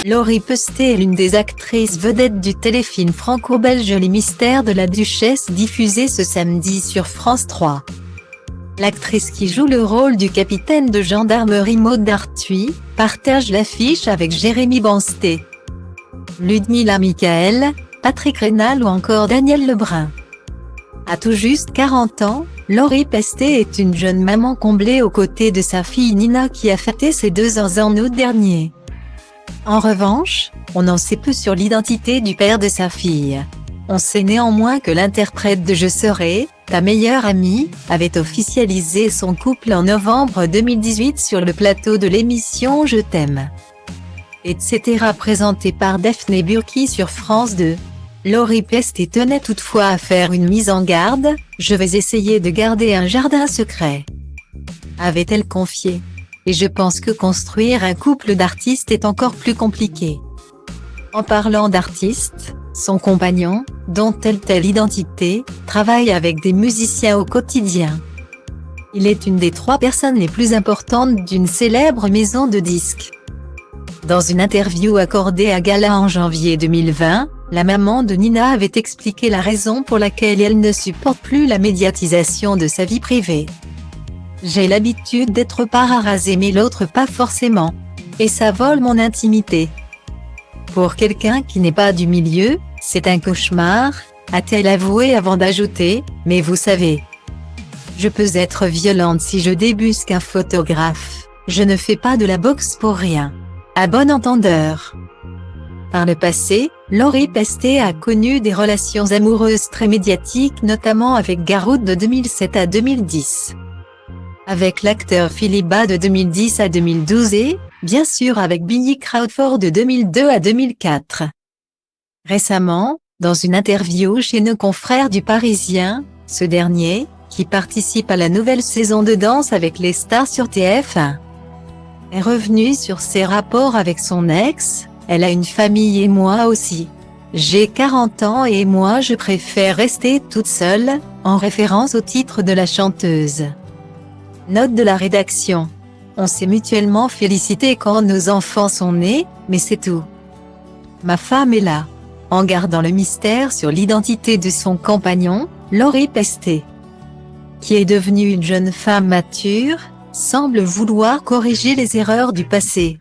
Laurie Pestet est l'une des actrices vedettes du téléfilm franco-belge Les Mystères de la Duchesse diffusé ce samedi sur France 3. L'actrice qui joue le rôle du capitaine de gendarmerie Maud Dartuy partage l'affiche avec Jérémy Bansté, Ludmilla Michael, Patrick Rénal ou encore Daniel Lebrun. À tout juste 40 ans, Laurie Pestet est une jeune maman comblée aux côtés de sa fille Nina qui a fêté ses 2 ans en août dernier. En revanche, on en sait peu sur l'identité du père de sa fille. On sait néanmoins que l'interprète de Je serai ta meilleure amie avait officialisé son couple en novembre 2018 sur le plateau de l'émission Je t'aime, etc. présentée par Daphné Burki sur France 2. Laurie Pestet tenait toutefois à faire une mise en garde, « Je vais essayer de garder un jardin secret », avait-elle confié. Et je pense que construire un couple d'artistes est encore plus compliqué. En parlant d'artistes, son compagnon, dont telle identité, travaille avec des musiciens au quotidien. Il est une des 3 personnes les plus importantes d'une célèbre maison de disques. Dans une interview accordée à Gala en janvier 2020, la maman de Nina avait expliqué la raison pour laquelle elle ne supporte plus la médiatisation de sa vie privée. J'ai l'habitude d'être part à raser mais l'autre pas forcément. Et ça vole mon intimité. Pour quelqu'un qui n'est pas du milieu, c'est un cauchemar, a-t-elle avoué avant d'ajouter, mais vous savez. Je peux être violente si je débusque un photographe, je ne fais pas de la boxe pour rien. À bon entendeur. Par le passé, Laurie Pestet a connu des relations amoureuses très médiatiques notamment avec Garou de 2007 à 2010. Avec l'acteur Philippe Bas de 2010 à 2012 et, bien sûr avec Billy Crawford de 2002 à 2004. Récemment, dans une interview chez nos confrères du Parisien, ce dernier, qui participe à la nouvelle saison de Danse avec les stars sur TF1, est revenu sur ses rapports avec son ex. Elle a une famille et moi aussi. J'ai 40 ans et moi je préfère rester toute seule, en référence au titre de la chanteuse. Note de la rédaction. On s'est mutuellement félicité quand nos enfants sont nés, mais c'est tout. Ma femme est là. En gardant le mystère sur l'identité de son compagnon, Laurie Pestet, qui est devenue une jeune femme mature, semble vouloir corriger les erreurs du passé.